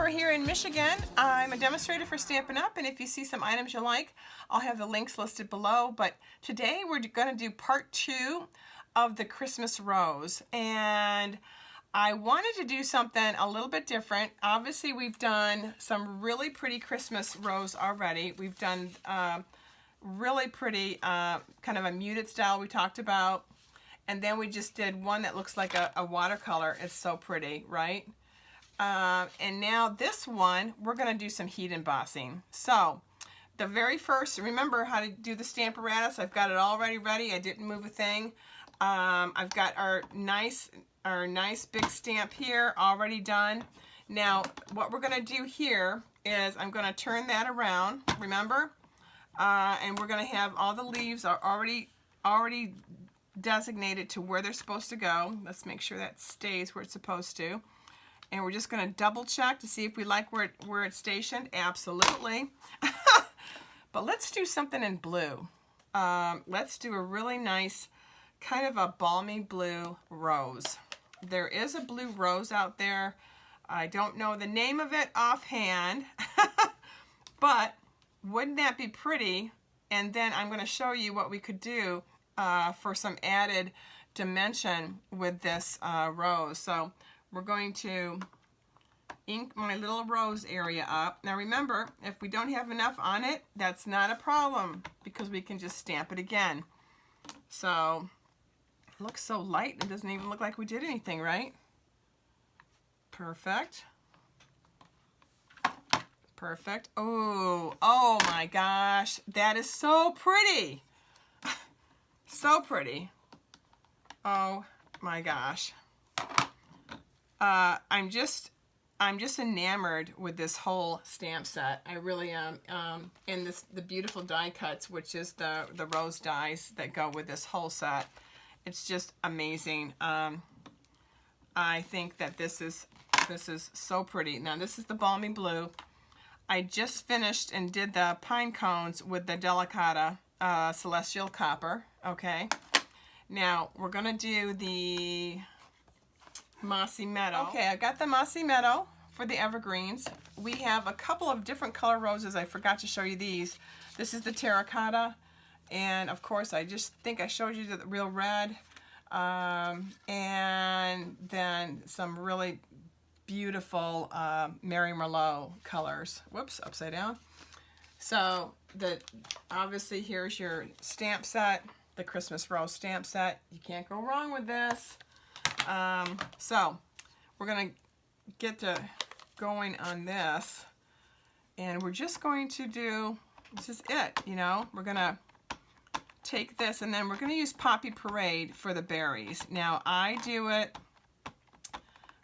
Jennifer here in Michigan. I'm a demonstrator for Stampin' Up! And if you see some items you like, I'll have the links listed below. But today we're going to do part 2 of the Christmas rose. And I wanted to do something a little bit different. Obviously, we've done some really pretty Christmas rose already. We've done really pretty kind of a muted style we talked about. And then we just did one that looks like a watercolor. It's so pretty, right? And now this one, we're going to do some heat embossing. So the very first, remember how to do the stamp apparatus. I've got it already ready. I didn't move a thing. I've got our nice big stamp here already done. Now what we're going to do here is I'm going to turn that around, remember? And we're going to have all the leaves are already designated to where they're supposed to go. Let's make sure that stays where it's supposed to. And we're just going to double check to see if we like where it's stationed. Absolutely. But let's do something in blue. Let's do a really nice kind of a balmy blue rose. There is a blue rose out there. I don't know the name of it offhand, but wouldn't that be pretty? And then I'm going to show you what we could do for some added dimension with this rose. So we're going to ink my little rose area up. Now remember, if we don't have enough on it, that's not a problem because we can just stamp it again. So it looks so light, it doesn't even look like we did anything, right? Perfect. Perfect. Oh my gosh, that is so pretty. So pretty. Oh my gosh. I'm just enamored with this whole stamp set. I really am. And the beautiful die cuts, which is the rose dies that go with this whole set. It's just amazing. I think that this is so pretty. Now this is the balmy blue. I just finished and did the pine cones with the Delicata Celestial Copper. Okay. Now we're gonna do the Mossy Meadow. Okay, I got the Mossy Meadow for the evergreens. We have a couple of different color roses. I forgot to show you these. This is the terracotta, and of course I just think I showed you the real red, and then some really beautiful Mary Merlot colors. Whoops, upside down. So obviously here's your stamp set, the Christmas rose stamp set. You can't go wrong with this. So we're going to get to going on this, and we're just going to do, this is it, you know, we're going to take this and then we're going to use Poppy Parade for the berries. Now I do it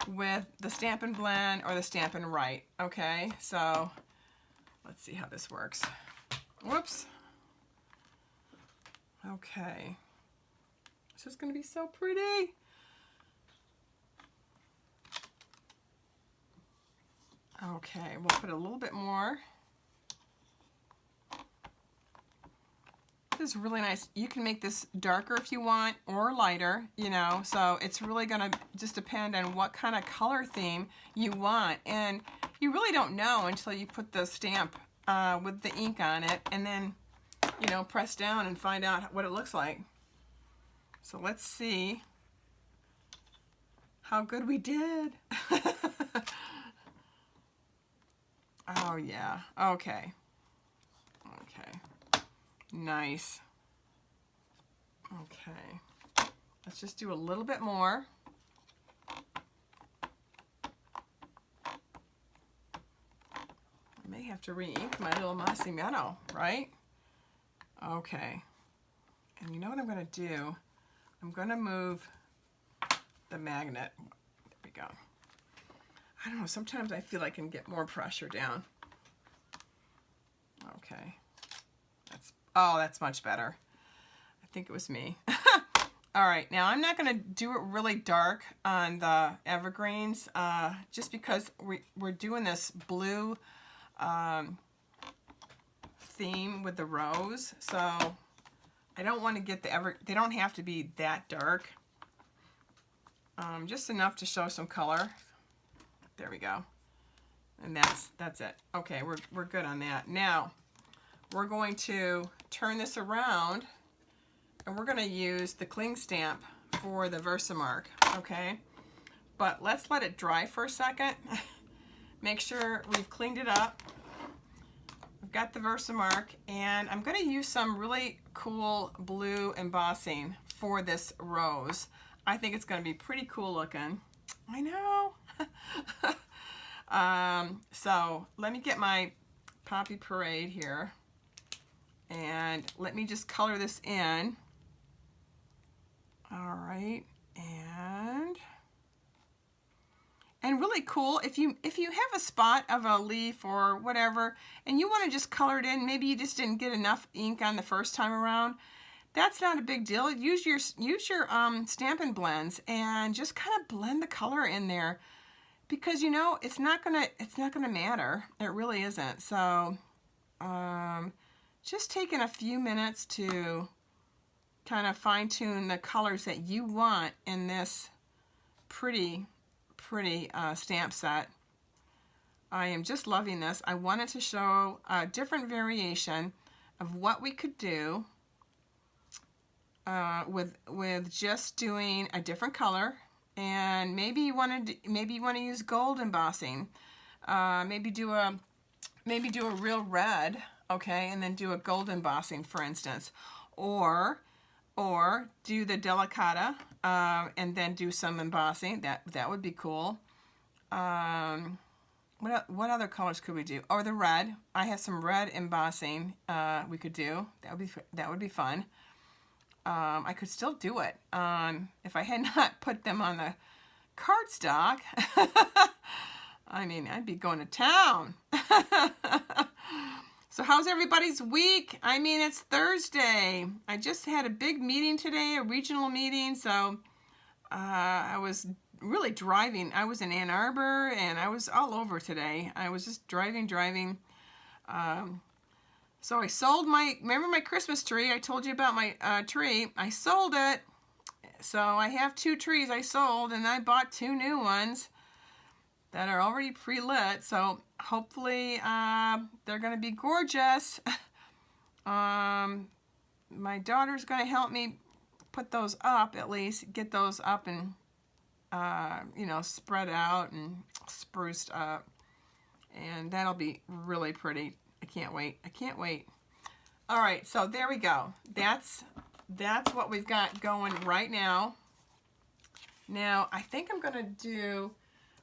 with the Stampin' Blend or the Stampin' Write, okay? So let's see how this works. Whoops. Okay. This is going to be so pretty. Okay, we'll put a little bit more. This is really nice. You can make this darker if you want or lighter, you know, so it's really going to just depend on what kind of color theme you want. And you really don't know until you put the stamp with the ink on it and then, you know, press down and find out what it looks like. So let's see how good we did. Oh yeah, okay. Okay, nice. Okay, let's just do a little bit more. I may have to re-ink my little Mossy Meadow, right? Okay, and you know what I'm gonna do? I'm gonna move the magnet. There we go. I don't know, sometimes I feel I can get more pressure down. Okay. That's much better. I think it was me. All right, now I'm not going to do it really dark on the evergreens just because we're doing this blue theme with the rose. So I don't want to get they don't have to be that dark. Just enough to show some color. There we go. And that's it. Okay, we're good on that. Now, we're going to turn this around, and we're going to use the cling stamp for the Versamark, okay? But let's let it dry for a second. Make sure we've cleaned it up. I've got the Versamark, and I'm going to use some really cool blue embossing for this rose. I think it's going to be pretty cool looking. I know. So let me get my Poppy Parade here, and let me just color this in. All right, and really cool if you have a spot of a leaf or whatever, and you want to just color it in. Maybe you just didn't get enough ink on the first time around. That's not a big deal. Use your Stampin' Blends and just kind of blend the color in there, because you know it's not gonna matter. It really isn't. So just taking a few minutes to kind of fine-tune the colors that you want in this pretty stamp set. I am just loving this. I wanted to show a different variation of what we could do with just doing a different color. And maybe you want to use gold embossing. Maybe do a real red, okay, and then do a gold embossing, for instance, or do the delicata and then do some embossing. That would be cool. What other colors could we do? Or the red. I have some red embossing we could do. That would be fun. I could still do it if I had not put them on the cardstock. I mean, I'd be going to town. So how's everybody's week? I mean, it's Thursday. I just had a big meeting today, a regional meeting, so I was really driving. I was in Ann Arbor, and I was all over today. I was just driving. So I sold remember my Christmas tree? I told you about my tree. I sold it. So I have 2 trees I sold, and I bought 2 new ones that are already pre-lit. So hopefully they're going to be gorgeous. My daughter's going to help me put those up, at least get those up and you know, spread out and spruced up, and that'll be really pretty. I can't wait. All right, so there we go. That's what we've got going right now. Now I think I'm gonna do,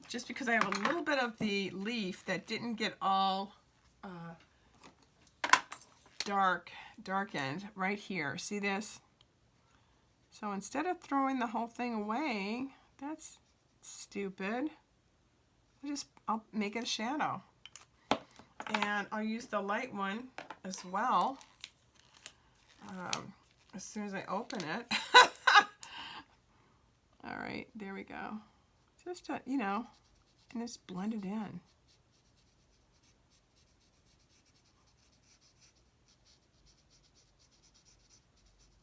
just because I have a little bit of the leaf that didn't get all darkened right here. See this? So instead of throwing the whole thing away, that's stupid. I'll make it a shadow. And I'll use the light one as well as soon as I open it. All right, there we go. Just you know, and just blend it in.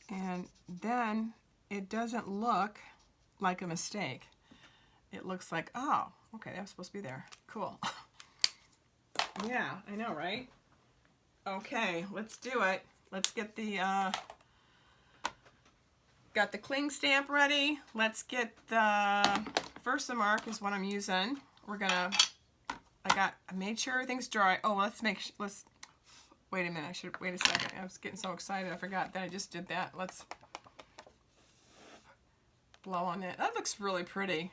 And then it doesn't look like a mistake. It looks like, oh, okay, that was supposed to be there. Cool. Yeah, I know, right? Okay, let's do it. Let's get the got the cling stamp ready. Let's get the Versamark is what I'm using. I made sure everything's dry. Oh, let's wait a minute. Wait a second. I was getting so excited I forgot that I just did that. Let's blow on that. That looks really pretty.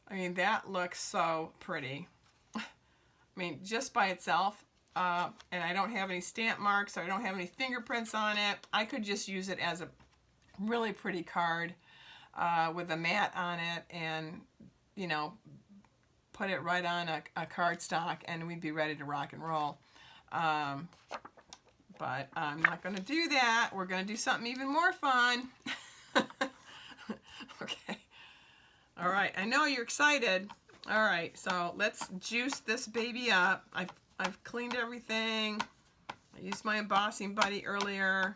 I mean, that looks so pretty. I mean, just by itself, and I don't have any stamp marks, or I don't have any fingerprints on it. I could just use it as a really pretty card with a mat on it, and, you know, put it right on a cardstock, and we'd be ready to rock and roll. But I'm not going to do that. We're going to do something even more fun. Okay. All right. I know you're excited. All right, so let's juice this baby up. I've cleaned everything. I used my embossing buddy earlier.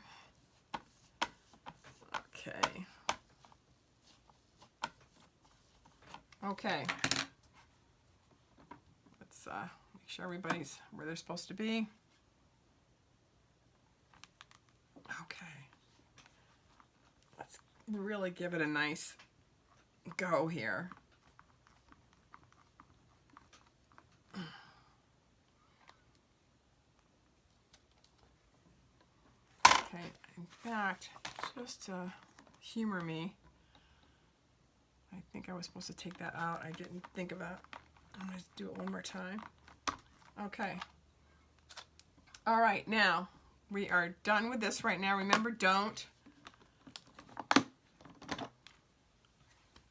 Okay. Let's make sure everybody's where they're supposed to be. Okay. Let's really give it a nice go here. Okay, in fact, just to humor me, I think I was supposed to take that out. I didn't think of that. I'm going to do it one more time. Okay. All right, now we are done with this right now. Remember, don't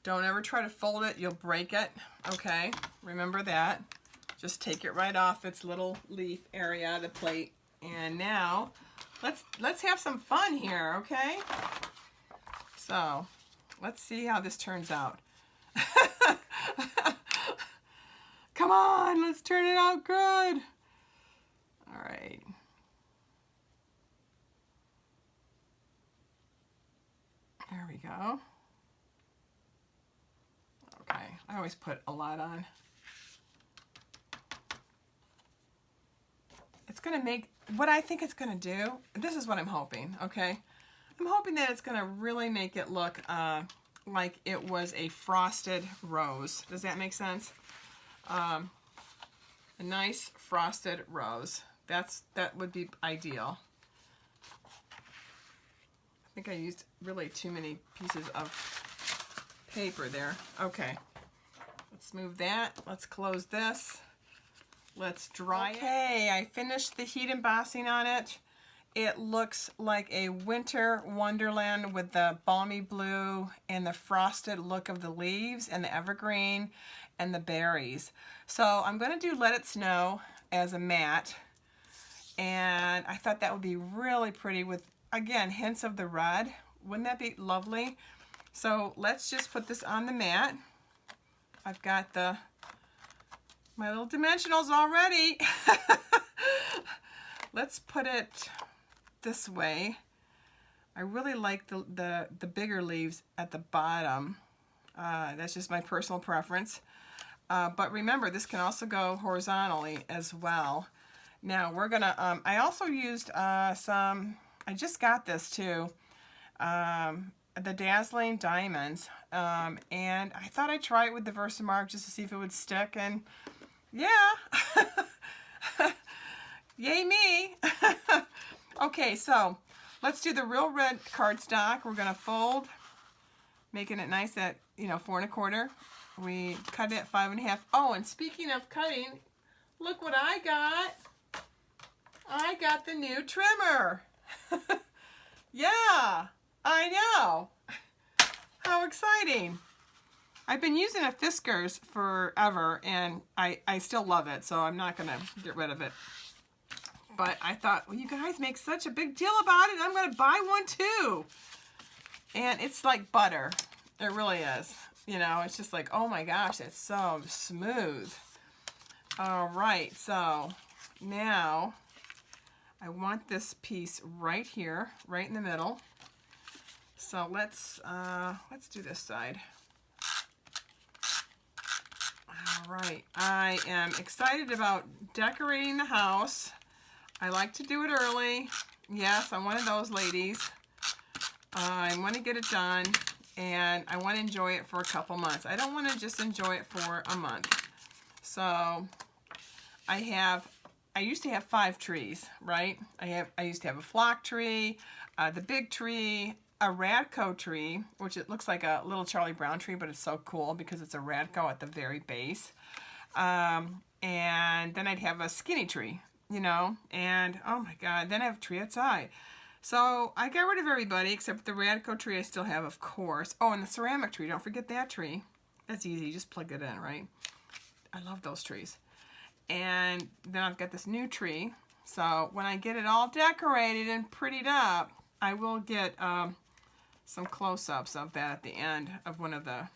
ever try to fold it. You'll break it. Okay, remember that. Just take it right off its little leaf area, the plate. And now let's have some fun here, okay? So let's see how this turns out. Come on, let's turn it out good. All right. There we go. Okay, I always put a lot on. It's gonna make, what I think it's gonna do, this is what I'm hoping, okay? I'm hoping that it's gonna really make it look like it was a frosted rose. Does that make sense? A nice frosted rose. That would be ideal. I think I used really too many pieces of paper there. Okay, let's move that. Let's close this. Let's dry it. Okay, I finished the heat embossing on it. It looks like a Winter Wonderland with the balmy blue and the frosted look of the leaves and the evergreen and the berries. So I'm going to do Let It Snow as a matte. And I thought that would be really pretty with, again, hints of the red. Wouldn't that be lovely? So let's just put this on the mat. I've got my little dimensionals already. Let's put it this way. I really like the bigger leaves at the bottom. That's just my personal preference. But remember, this can also go horizontally as well. Now we're gonna, I also used some, I just got this too, the Dazzling Diamonds. And I thought I'd try it with the Versamark just to see if it would stick, and yeah. Yay me. Okay, so let's do the real red cardstock. We're gonna fold, making it nice at 4 1/4. We cut it at 5 1/2. Oh, and speaking of cutting, look what I got. I got the new trimmer. Yeah, I know. How exciting. I've been using a Fiskars forever, and I still love it, so I'm not gonna get rid of it. But I thought, well, you guys make such a big deal about it, I'm gonna buy one too. And it's like butter. It really is. It's just like, oh my gosh, it's so smooth. All right, so now I want this piece right here, right in the middle. So let's do this side. All right, I am excited about decorating the house. I like to do it early. Yes, I'm one of those ladies. I want to get it done, and I want to enjoy it for a couple months. I don't want to just enjoy it for a month. So I used to have 5 trees, right? I used to have a flock tree, the big tree, a Radco tree, which it looks like a little Charlie Brown tree, but it's so cool because it's a Radco at the very base. And then I'd have a skinny tree, and oh my God, then I have a tree outside. So I got rid of everybody except the Radco tree I still have, of course. Oh, and the ceramic tree, don't forget that tree. That's easy, you just plug it in, right? I love those trees. And then I've got this new tree. So when I get it all decorated and prettied up, I will get some close-ups of that at the end of one of the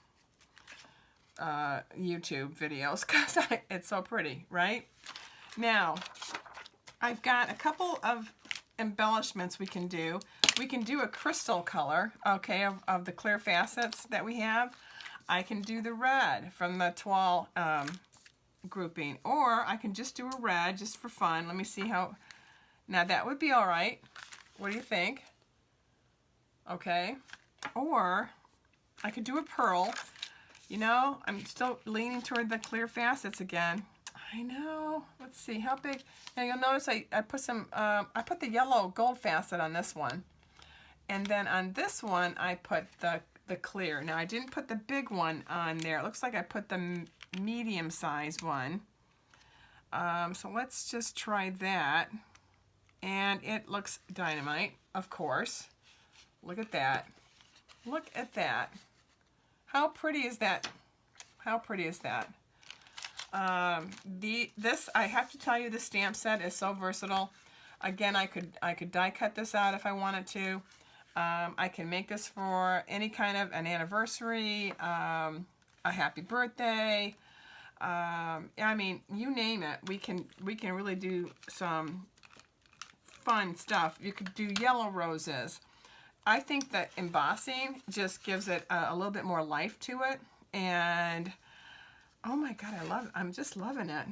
YouTube videos, because it's so pretty, right? Now, I've got a couple of embellishments we can do. We can do a crystal color, okay, of the clear facets that we have. I can do the red from the Toile grouping, or I can just do a red just for fun. Let me see how, now that would be all right. What do you think? Okay, or I could do a pearl. You know, I'm still leaning toward the clear facets again. I know. Let's see how big. Now you'll notice I put some. I put the yellow gold facet on this one, and then on this one I put the clear. Now I didn't put the big one on there. It looks like I put the medium size one. So let's just try that, and it looks dynamite, of course. Look at that. Look at that. How pretty is that? How pretty is that? This, I have to tell you, the stamp set is so versatile. Again, I could die cut this out if I wanted to. I can make this for any kind of an anniversary, a happy birthday. I mean, you name it. We can really do some fun stuff. You could do yellow roses. I think that embossing just gives it a little bit more life to it, and oh my God, I love it. I'm just loving it.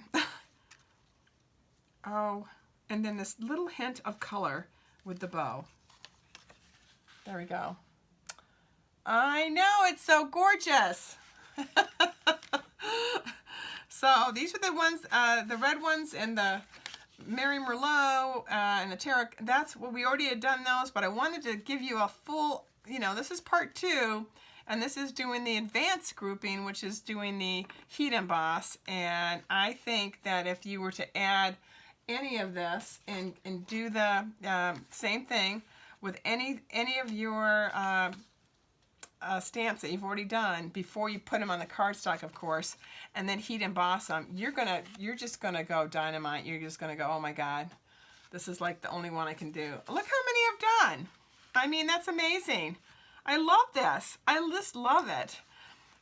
Oh, and then this little hint of color with the bow. There we go. I know, it's so gorgeous. So these are the ones, the red ones and the Mary Merlot and the Tarot. That's what we already had done those, but I wanted to give you a full, you know, this is part 2, and this is doing the advanced grouping, which is doing the heat emboss. And I think that if you were to add any of this and do the same thing with any of your stamps that you've already done before you put them on the cardstock, of course, and then heat emboss them, you're just gonna go dynamite. You're just gonna go, oh my God, this is like the only one I can do. Look how many I've done. I mean, that's amazing. I love this. I just love it.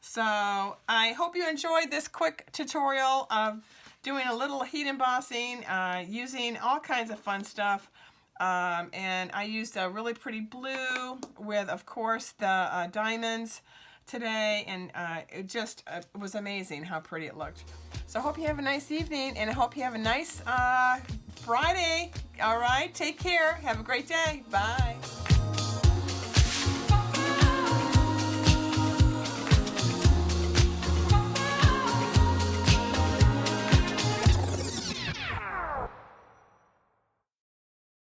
So I hope you enjoyed this quick tutorial of doing a little heat embossing, using all kinds of fun stuff. And I used a really pretty blue with, of course, the diamonds today, and it just was amazing how pretty it looked. So I hope you have a nice evening, and I hope you have a nice Friday. All right, take care. Have a great day. Bye.